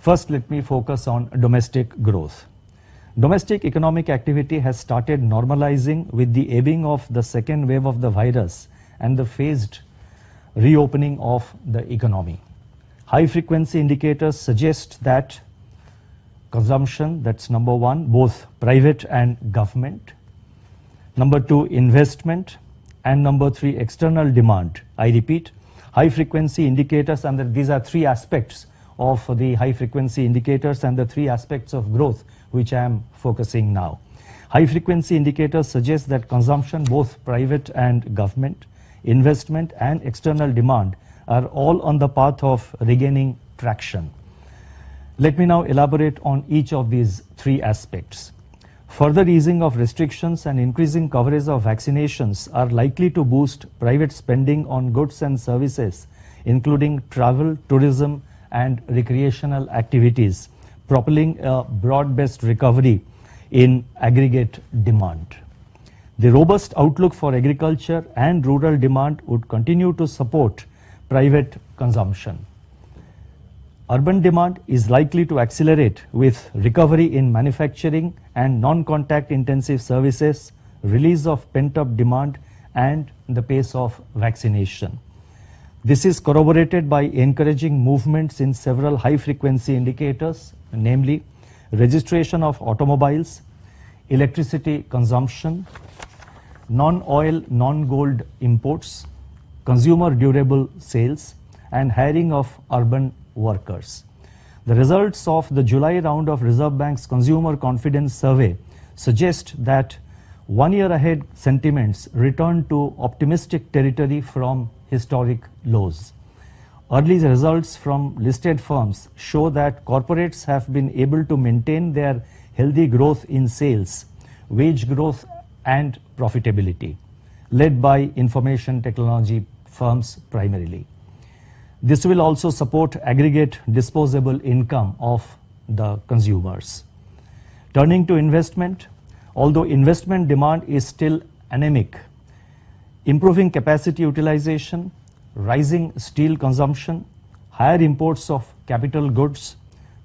First, let me focus on domestic growth. Domestic economic activity has started normalizing with the ebbing of the second wave of the virus and the phased reopening of the economy. High frequency indicators suggest that consumption, that's number one, both private and government. Number two, investment. And number three, external demand. I repeat, high frequency indicators, and these are three aspects of the high frequency indicators and the three aspects of growth which I am focusing now. High frequency indicators suggest that consumption, both private and government, investment and external demand are all on the path of regaining traction. Let me now elaborate on each of these three aspects. Further easing of restrictions and increasing coverage of vaccinations are likely to boost private spending on goods and services, including travel, tourism, and recreational activities, propelling a broad-based recovery in aggregate demand. The robust outlook for agriculture and rural demand would continue to support private consumption. Urban demand is likely to accelerate with recovery in manufacturing and non-contact intensive services, release of pent-up demand, and the pace of vaccination. This is corroborated by encouraging movements in several high-frequency indicators, namely registration of automobiles, electricity consumption, non-oil, non-gold imports, consumer durable sales, and hiring of urban workers. The results of the July round of Reserve Bank's Consumer Confidence Survey suggest that 1 year ahead sentiments return to optimistic territory from historic lows. Early results from listed firms show that corporates have been able to maintain their healthy growth in sales, wage growth and profitability, led by information technology firms primarily. This will also support aggregate disposable income of the consumers. Turning to investment, although investment demand is still anemic, improving capacity utilization, rising steel consumption, higher imports of capital goods,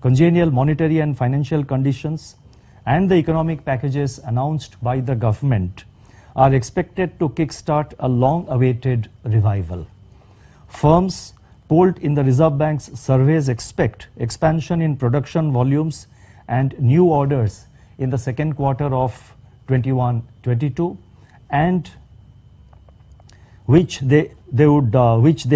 congenial monetary and financial conditions, and the economic packages announced by the government are expected to kickstart a long-awaited revival. Firms polled in the Reserve Bank's surveys expect expansion in production volumes and new orders in the second quarter of 21-22, and which they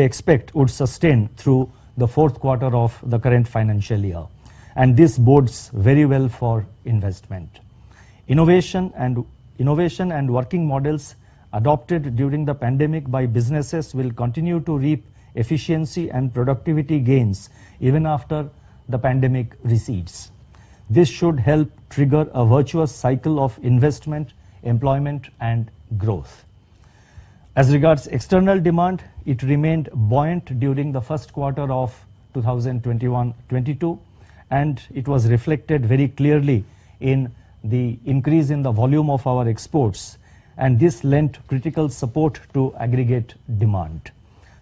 expect would sustain through the fourth quarter of the current financial year. And this bodes very well for investment. Innovation and working models adopted during the pandemic by businesses will continue to reap efficiency and productivity gains even after the pandemic recedes. This should help trigger a virtuous cycle of investment, employment, and growth. As regards external demand, it remained buoyant during the first quarter of 2021-22, and it was reflected very clearly in the increase in the volume of our exports, and this lent critical support to aggregate demand.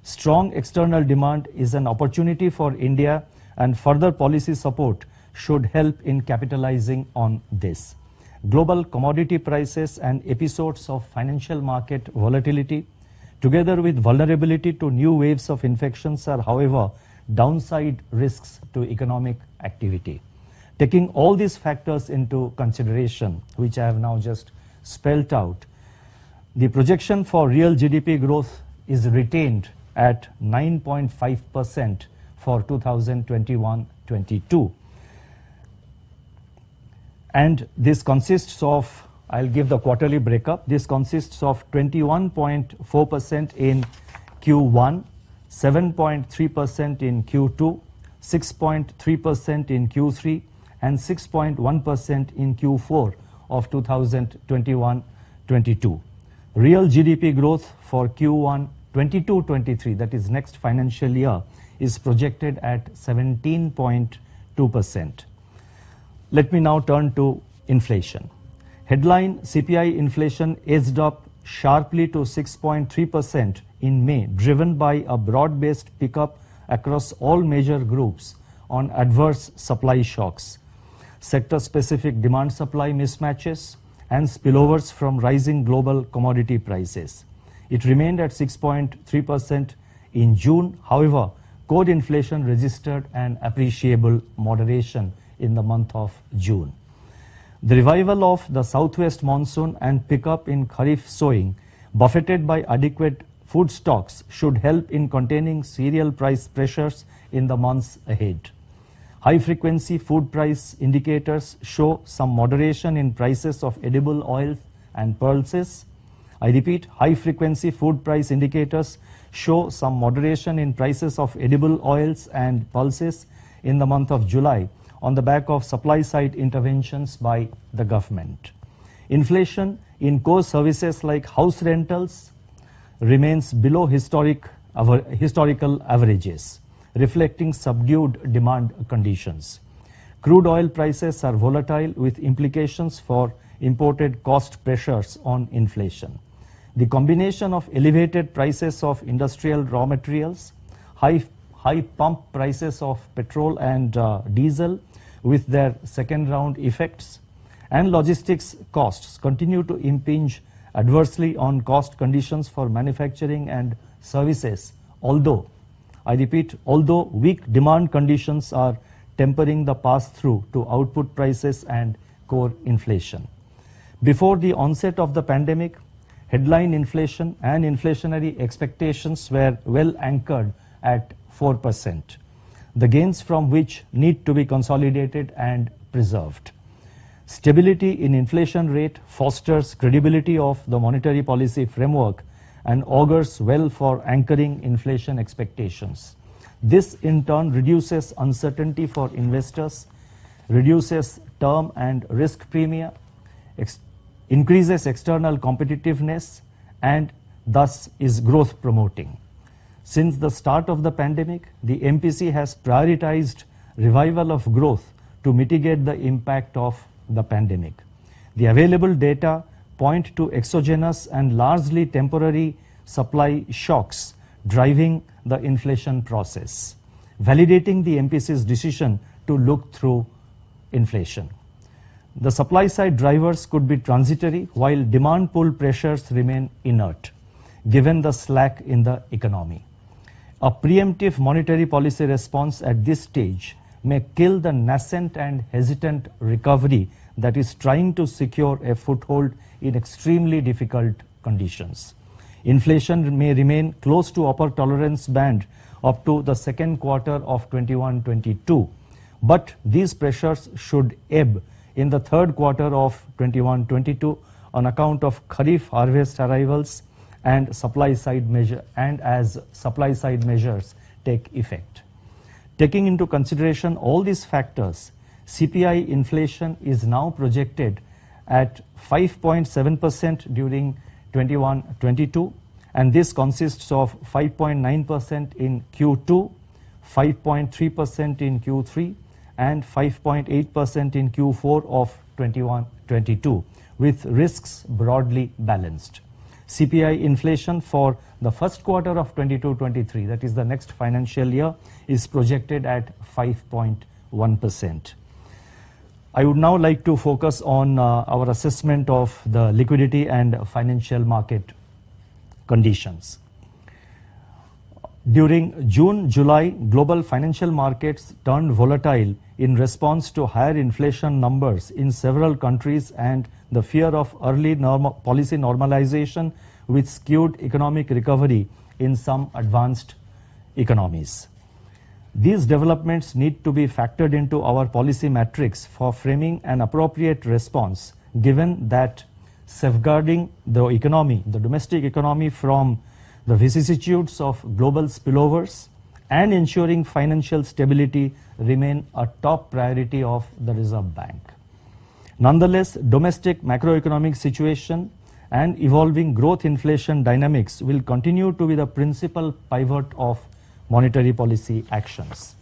Strong external demand is an opportunity for India, and further policy support should help in capitalizing on this. Global commodity prices and episodes of financial market volatility, together with vulnerability to new waves of infections, are, however, downside risks to economic activity. Taking all these factors into consideration, which I have now just spelled out, the projection for real GDP growth is retained at 9.5% for 2021-22. And this consists of, I'll give the quarterly breakup, this consists of 21.4% in Q1, 7.3% in Q2, 6.3% in Q3, and 6.1% in Q4 of 2021-22. Real GDP growth for Q1 22-23, that is next financial year, is projected at 17.2%. Let me now turn to inflation. Headline CPI inflation edged up sharply to 6.3% in May, driven by a broad-based pickup across all major groups on adverse supply shocks, sector-specific demand-supply mismatches, and spillovers from rising global commodity prices. It remained at 6.3% in June. However, core inflation registered an appreciable moderation in the month of June. The revival of the southwest monsoon and pickup in Kharif sowing, buffeted by adequate food stocks, should help in containing cereal price pressures in the months ahead. High-frequency food price indicators show some moderation in prices of edible oils and pulses. I repeat, high-frequency food price indicators show some moderation in prices of edible oils and pulses in the month of July on the back of supply-side interventions by the government. Inflation in core services like house rentals remains below historical averages, reflecting subdued demand conditions. Crude oil prices are volatile with implications for imported cost pressures on inflation. The combination of elevated prices of industrial raw materials, high pump prices of petrol and diesel with their second round effects, and logistics costs continue to impinge adversely on cost conditions for manufacturing and services, although weak demand conditions are tempering the pass-through to output prices and core inflation. Before the onset of the pandemic, headline inflation and inflationary expectations were well anchored at 4%, the gains from which need to be consolidated and preserved. Stability in inflation rate fosters credibility of the monetary policy framework and augurs well for anchoring inflation expectations. This in turn reduces uncertainty for investors, reduces term and risk premia, increases external competitiveness, and thus is growth promoting. Since the start of the pandemic, the MPC has prioritized revival of growth to mitigate the impact of the pandemic. The available data point to exogenous and largely temporary supply shocks driving the inflation process, validating the MPC's decision to look through inflation. The supply side drivers could be transitory while demand pull pressures remain inert, given the slack in the economy. A preemptive monetary policy response at this stage may kill the nascent and hesitant recovery that is trying to secure a foothold in extremely difficult conditions. Inflation may remain close to upper tolerance band up to the second quarter of 21-22, but these pressures should ebb in the third quarter of 21-22 on account of Kharif harvest arrivals and supply side measure, and as supply side measures take effect. Taking into consideration all these factors, CPI inflation is now projected at 5.7% during 21-22, and this consists of 5.9% in Q2, 5.3% in Q3, and 5.8% in Q4 of 21-22, with risks broadly balanced. CPI inflation for the first quarter of 22-23, that is the next financial year, is projected at 5.1%. I would now like to focus on our assessment of the liquidity and financial market conditions. During June-July, global financial markets turned volatile in response to higher inflation numbers in several countries and the fear of early policy normalization with skewed economic recovery in some advanced economies. These developments need to be factored into our policy metrics for framing an appropriate response, given that safeguarding the economy, the domestic economy, from the vicissitudes of global spillovers and ensuring financial stability remain a top priority of the Reserve Bank. Nonetheless, domestic macroeconomic situation and evolving growth inflation dynamics will continue to be the principal pivot of monetary policy actions.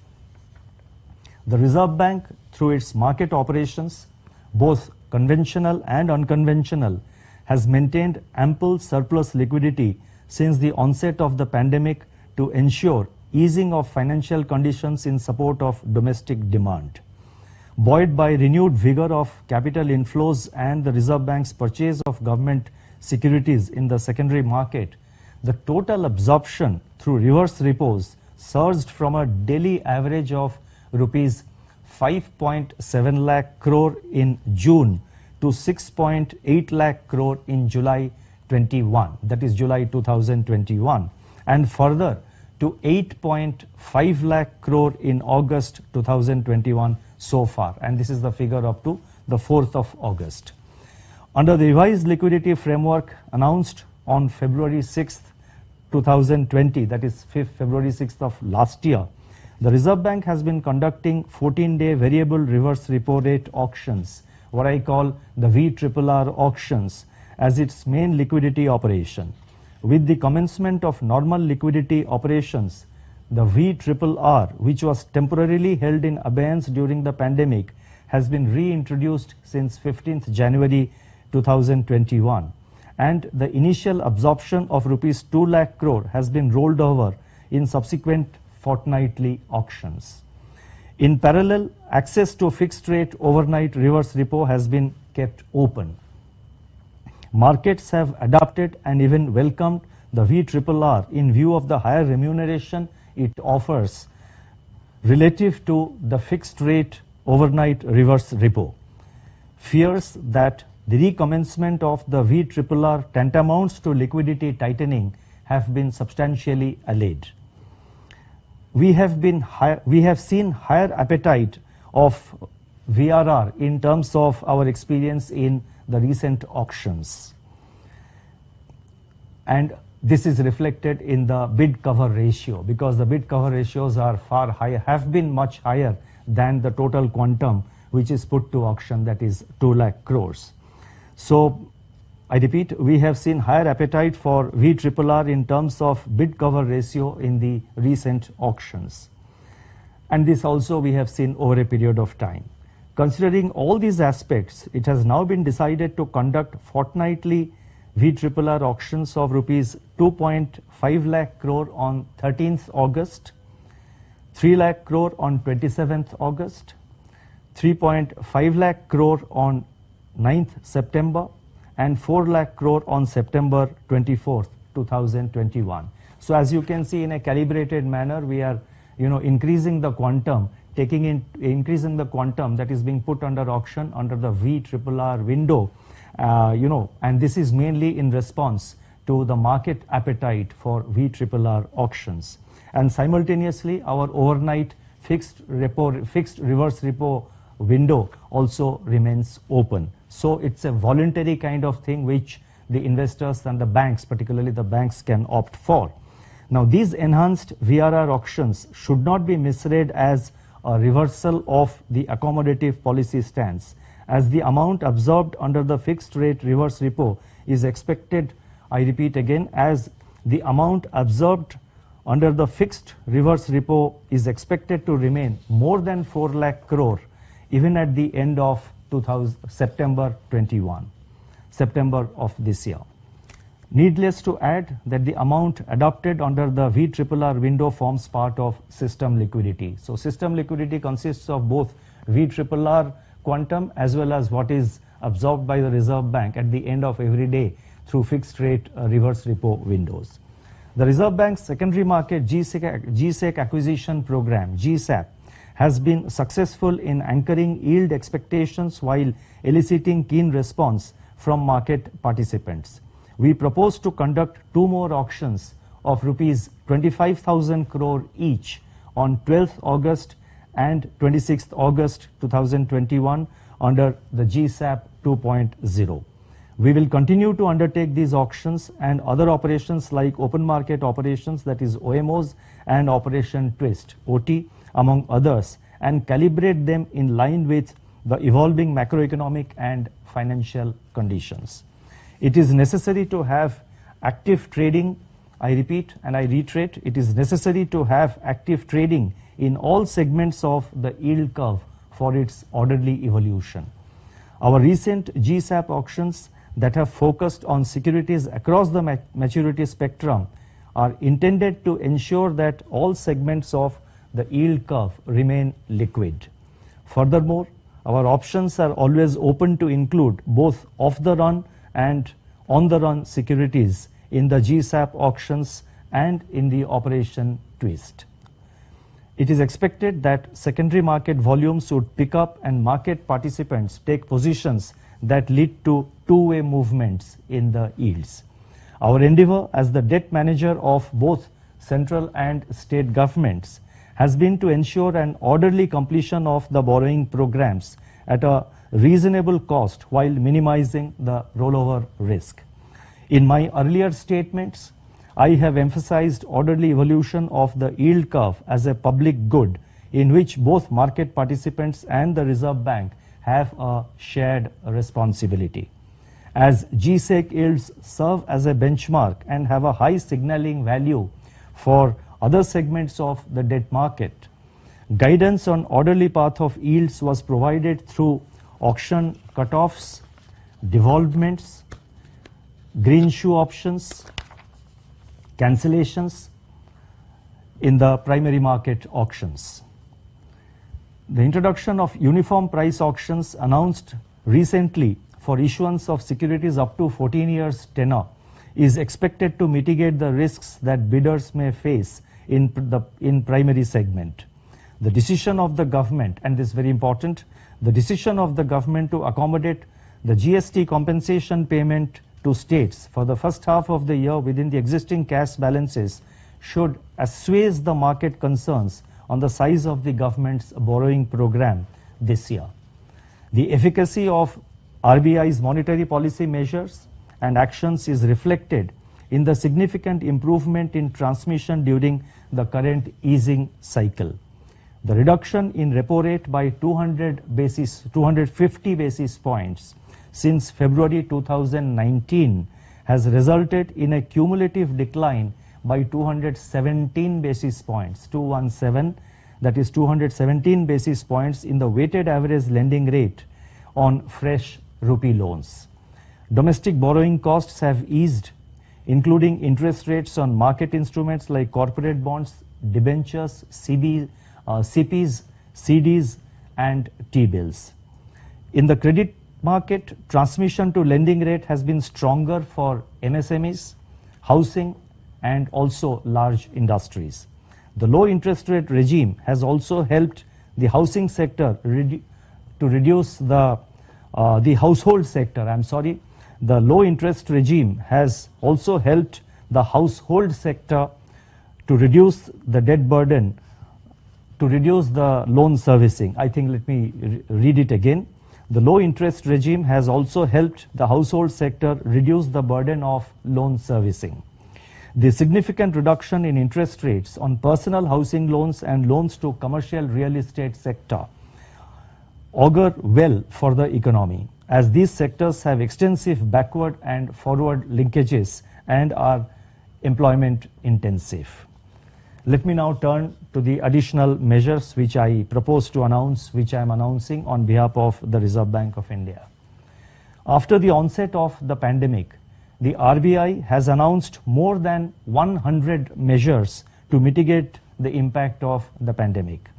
The Reserve Bank, through its market operations, both conventional and unconventional, has maintained ample surplus liquidity since the onset of the pandemic to ensure easing of financial conditions in support of domestic demand. Buoyed by renewed vigor of capital inflows and the Reserve Bank's purchase of government securities in the secondary market, the total absorption through reverse repos surged from a daily average of rupees 5.7 lakh crore in June to 6.8 lakh crore in July 21, that is July 2021, and further to 8.5 lakh crore in August 2021 so far, and this is the figure up to the 4th of August. Under the revised liquidity framework announced on February 6th, 2020, that is February 6th of last year, the Reserve Bank has been conducting 14-day variable reverse repo rate auctions, what I call the VRRR auctions, as its main liquidity operation. With the commencement of normal liquidity operations, the VRRR, which was temporarily held in abeyance during the pandemic, has been reintroduced since 15th January 2021, and the initial absorption of rupees 2 lakh crore has been rolled over in subsequent fortnightly auctions. In parallel, access to fixed rate overnight reverse repo has been kept open. Markets have adopted and even welcomed the VRRR in view of the higher remuneration it offers relative to the fixed rate overnight reverse repo. Fears that the recommencement of the VRRR tantamounts to liquidity tightening have been substantially allayed. We have seen higher appetite of VRR in terms of our experience in the recent auctions, and this is reflected in the bid cover ratio, because the bid cover ratios are far higher, have been much higher than the total quantum which is put to auction, that is 2 lakh crores. So I repeat, we have seen higher appetite for VRRR in terms of bid cover ratio in the recent auctions, and this also we have seen over a period of time. Considering all these aspects, it has now been decided to conduct fortnightly VRRR auctions of rupees 2.5 lakh crore on 13th August, 3 lakh crore on 27th August, 3.5 lakh crore on 9th September, and 4 lakh crore on September 24th, 2021. So as you can see, in a calibrated manner, we are increasing the quantum, increasing the quantum that is being put under auction under the VRRR window, and this is mainly in response to the market appetite for VRRR auctions. And simultaneously, our overnight fixed reverse repo window also remains open. So it's a voluntary kind of thing which the investors and the banks, particularly the banks, can opt for. Now, these enhanced VRR auctions should not be misread as a reversal of the accommodative policy stance, as the amount absorbed under the fixed rate reverse repo is expected, I repeat again, as the amount absorbed under the fixed reverse repo is expected to remain more than 4 lakh crore even at the end of September 21, September of this year. Needless to add that the amount adopted under the VRRR window forms part of system liquidity. So system liquidity consists of both VRRR quantum as well as what is absorbed by the Reserve Bank at the end of every day through fixed rate reverse repo windows. The Reserve Bank's secondary market GSEC acquisition program, GSAP, has been successful in anchoring yield expectations while eliciting keen response from market participants. We propose to conduct 2 more auctions of rupees 25,000 crore each on 12th August and 26th August 2021 under the GSAP 2.0. We will continue to undertake these auctions and other operations like open market operations, that is OMOs, and Operation Twist, OT, among others, and calibrate them in line with the evolving macroeconomic and financial conditions. It is necessary to have active trading, I repeat and I reiterate, it is necessary to have active trading in all segments of the yield curve for its orderly evolution. Our recent GSAP auctions that have focused on securities across the maturity spectrum, are intended to ensure that all segments of the yield curve remain liquid. Furthermore, our options are always open to include both off-the-run and on-the-run securities in the GSAP auctions and in the Operation Twist. It is expected that secondary market volumes would pick up and market participants take positions that lead to two-way movements in the yields. Our endeavor as the debt manager of both central and state governments has been to ensure an orderly completion of the borrowing programs at a reasonable cost while minimizing the rollover risk. In my earlier statements, I have emphasized orderly evolution of the yield curve as a public good in which both market participants and the Reserve Bank have a shared responsibility. As GSEC yields serve as a benchmark and have a high signaling value for other segments of the debt market, guidance on orderly path of yields was provided through auction cutoffs, devolvements, green shoe options, cancellations in the primary market auctions. The introduction of uniform price auctions announced recently for issuance of securities up to 14 years tenor is expected to mitigate the risks that bidders may face in primary segment. The decision of the government, and this is very important, the decision of the government to accommodate the GST compensation payment to states for the first half of the year within the existing cash balances should assuage the market concerns on the size of the government's borrowing program this year. The efficacy of RBI's monetary policy measures and actions is reflected in the significant improvement in transmission during the current easing cycle. The reduction in repo rate by 250 basis points since February 2019 has resulted in a cumulative decline by 217 basis points, 217, that is 217 basis points in the weighted average lending rate on fresh rupee loans. Domestic borrowing costs have eased, including interest rates on market instruments like corporate bonds, debentures, CPs, CDs, and T-bills. In the credit market, transmission to lending rate has been stronger for MSMEs, housing, and also large industries. The low interest rate regime has also helped the housing sector to reduce the household sector. The low interest regime has also helped the household sector to reduce the debt burden, to reduce the loan servicing. Let me read it again. The low interest regime has also helped the household sector reduce the burden of loan servicing. The significant reduction in interest rates on personal housing loans and loans to commercial real estate sector augur well for the economy, as these sectors have extensive backward and forward linkages and are employment intensive. Let me now turn to the additional measures which I propose to announce, which I am announcing on behalf of the Reserve Bank of India. After the onset of the pandemic, the RBI has announced more than 100 measures to mitigate the impact of the pandemic.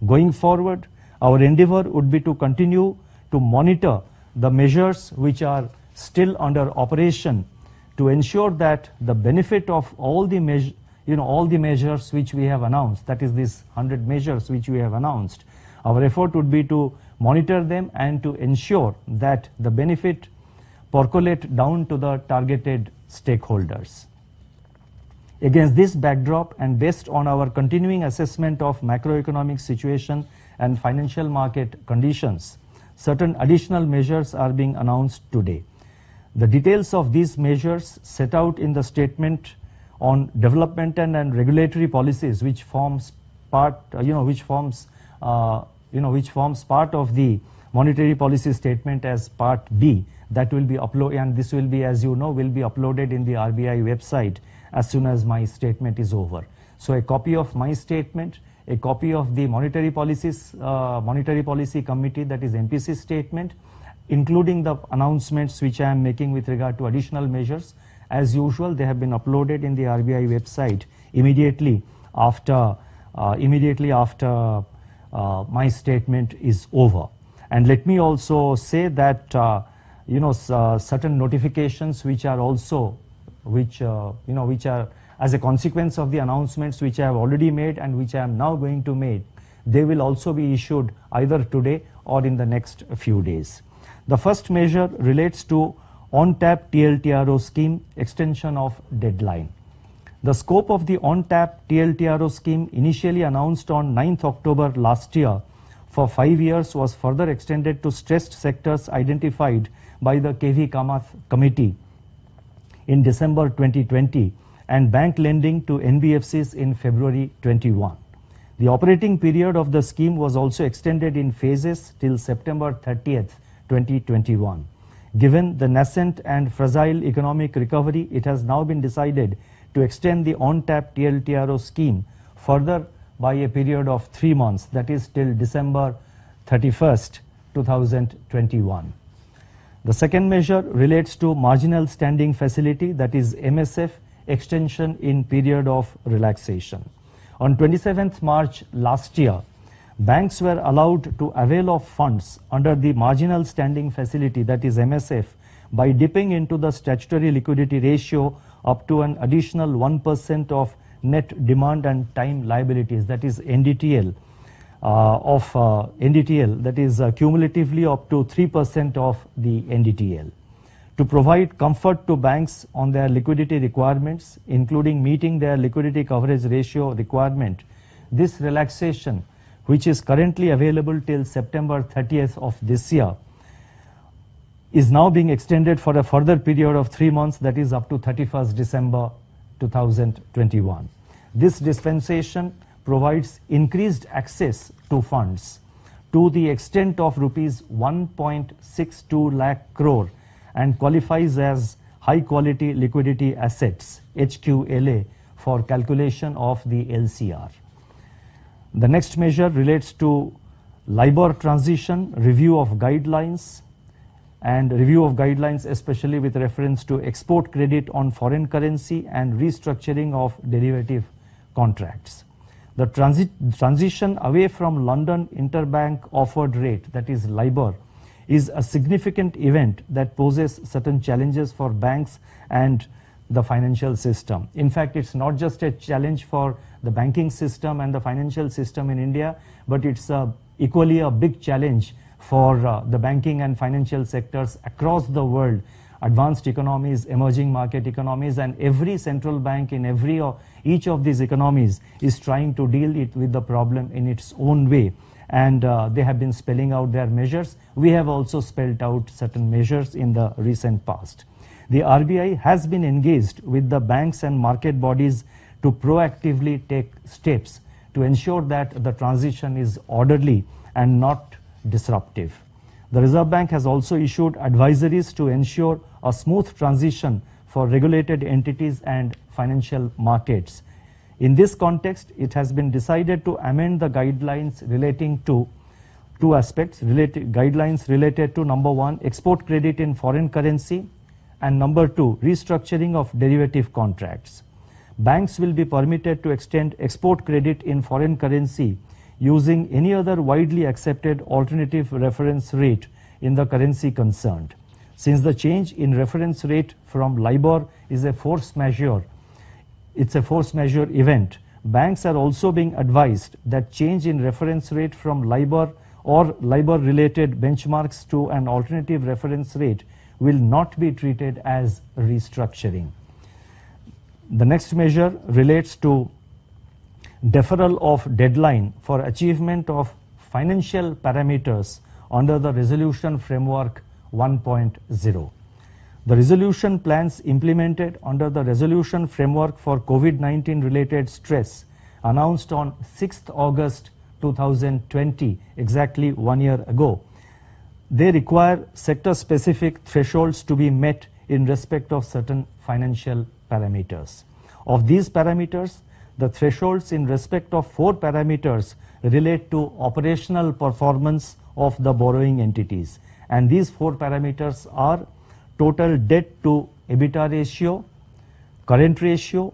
Going forward, our endeavor would be to continue to monitor the measures which are still under operation to ensure that the benefit of all the measures which we have announced, that is these 100 measures which we have announced, our effort would be to monitor them and to ensure that the benefit percolate down to the targeted stakeholders. Against this backdrop and based on our continuing assessment of macroeconomic situation and financial market conditions, certain additional measures are being announced today. The details of these measures set out in the statement on development and regulatory policies, which forms part, which forms part of the monetary policy statement as part B, that will be uploaded, and this will be, as you know, will be uploaded in the RBI website as soon as my statement is over. So a copy of my statement, a copy of the monetary policy committee, that is MPC statement, including the announcements which I am making with regard to additional measures, As usual, they have been uploaded in the RBI website immediately after my statement is over. And let me also say that certain notifications which are as a consequence of the announcements which I have already made and which I am now going to make, they will also be issued either today or in the next few days. The first measure relates to on-tap TLTRO scheme extension of deadline. The scope of the on-tap TLTRO scheme, initially announced on 9th October last year for 5 years, was further extended to stressed sectors identified by the KV Kamath Committee in December 2020 and bank lending to NBFCs in February 21. The operating period of the scheme was also extended in phases till September 30th, 2021. Given the nascent and fragile economic recovery, it has now been decided to extend the on-tap TLTRO scheme further by a period of 3 months, that is till December 31st, 2021. The second measure relates to marginal standing facility, that is MSF, extension in period of relaxation. On 27th March last year, banks were allowed to avail of funds under the marginal standing facility, that is MSF, by dipping into the statutory liquidity ratio up to an additional 1% of net demand and time liabilities, that is NDTL, that is cumulatively up to 3% of the NDTL. To provide comfort to banks on their liquidity requirements, including meeting their liquidity coverage ratio requirement, this relaxation, which is currently available till September 30th of this year, is now being extended for a further period of 3 months, that is up to 31st December 2021. This dispensation provides increased access to funds to the extent of rupees 1.62 lakh crore and qualifies as high quality liquidity assets, HQLA, for calculation of the LCR. The next measure relates to LIBOR transition, review of guidelines, especially with reference to export credit on foreign currency and restructuring of derivative contracts. The transition away from London Interbank Offered Rate, that is LIBOR, is a significant event that poses certain challenges for banks and the financial system. In fact, it's not just a challenge for the banking system and the financial system in India, but it's equally a big challenge for the banking and financial sectors across the world, advanced economies, emerging market economies, and every central bank in each of these economies is trying to deal with the problem in its own way. And they have been spelling out their measures. We have also spelled out certain measures in the recent past. The RBI has been engaged with the banks and market bodies to proactively take steps to ensure that the transition is orderly and not disruptive. The Reserve Bank has also issued advisories to ensure a smooth transition for regulated entities and financial markets. In this context, it has been decided to amend the guidelines relating to two aspects, guidelines related to number one, export credit in foreign currency, and number two, restructuring of derivative contracts. Banks will be permitted to extend export credit in foreign currency using any other widely accepted alternative reference rate in the currency concerned. Since the change in reference rate from LIBOR is a force majeure, it's a force majeure event, banks are also being advised that change in reference rate from LIBOR or LIBOR-related benchmarks to an alternative reference rate will not be treated as restructuring. The next measure relates to deferral of deadline for achievement of financial parameters under the Resolution Framework 1.0. The resolution plans implemented under the Resolution Framework for COVID-19 related stress announced on 6th August 2020, exactly 1 year ago. They require sector-specific thresholds to be met in respect of certain financial parameters. Of these parameters, the thresholds in respect of 4 parameters relate to operational performance of the borrowing entities. And these 4 parameters are total debt to EBITDA ratio, current ratio,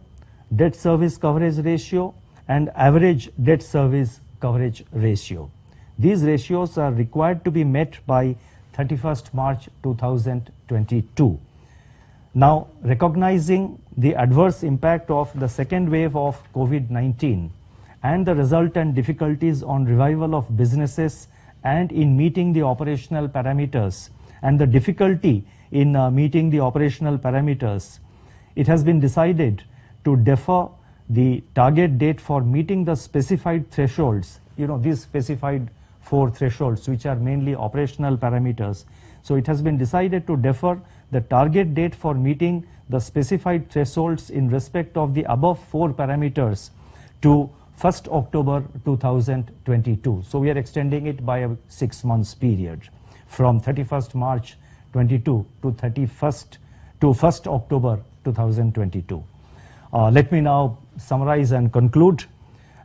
debt service coverage ratio, and average debt service coverage ratio. These ratios are required to be met by 31st March 2022. Now, recognizing the adverse impact of the second wave of COVID-19 and the resultant difficulties on revival of businesses and in meeting the operational parameters, and the difficulty in meeting the operational parameters, it has been decided to defer the target date for meeting the specified thresholds, these specified 4 thresholds which are mainly operational parameters. So it has been decided to defer the target date for meeting the specified thresholds in respect of the above 4 parameters to 1st October 2022. So we are extending it by a 6 months period from 31st March 22 to 1st October 2022. Let me now summarize and conclude.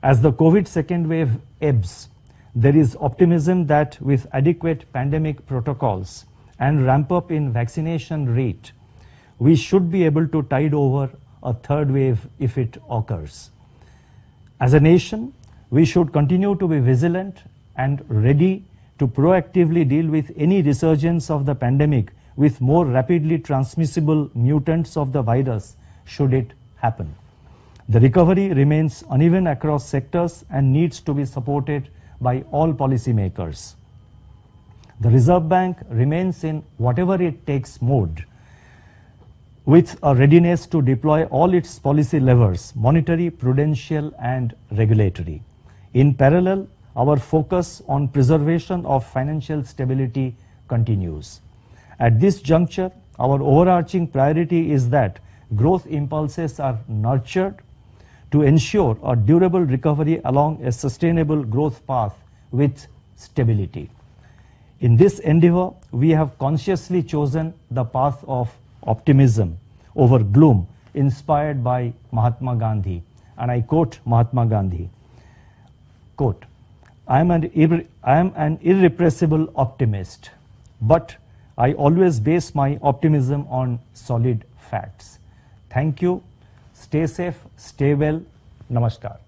As the COVID second wave ebbs, there is optimism that with adequate pandemic protocols and ramp up in vaccination rate, we should be able to tide over a third wave if it occurs. As a nation, we should continue to be vigilant and ready to proactively deal with any resurgence of the pandemic with more rapidly transmissible mutants of the virus should it happen. The recovery remains uneven across sectors and needs to be supported by all policymakers. The Reserve Bank remains in whatever it takes mode with a readiness to deploy all its policy levers, monetary, prudential, and regulatory. In parallel, our focus on preservation of financial stability continues. At this juncture, our overarching priority is that growth impulses are nurtured to ensure a durable recovery along a sustainable growth path with stability. In this endeavor, we have consciously chosen the path of optimism over gloom, inspired by Mahatma Gandhi. And I quote Mahatma Gandhi, quote, I am an irrepressible optimist, but I always base my optimism on solid facts. Thank you. Stay safe, stay well. Namaskar.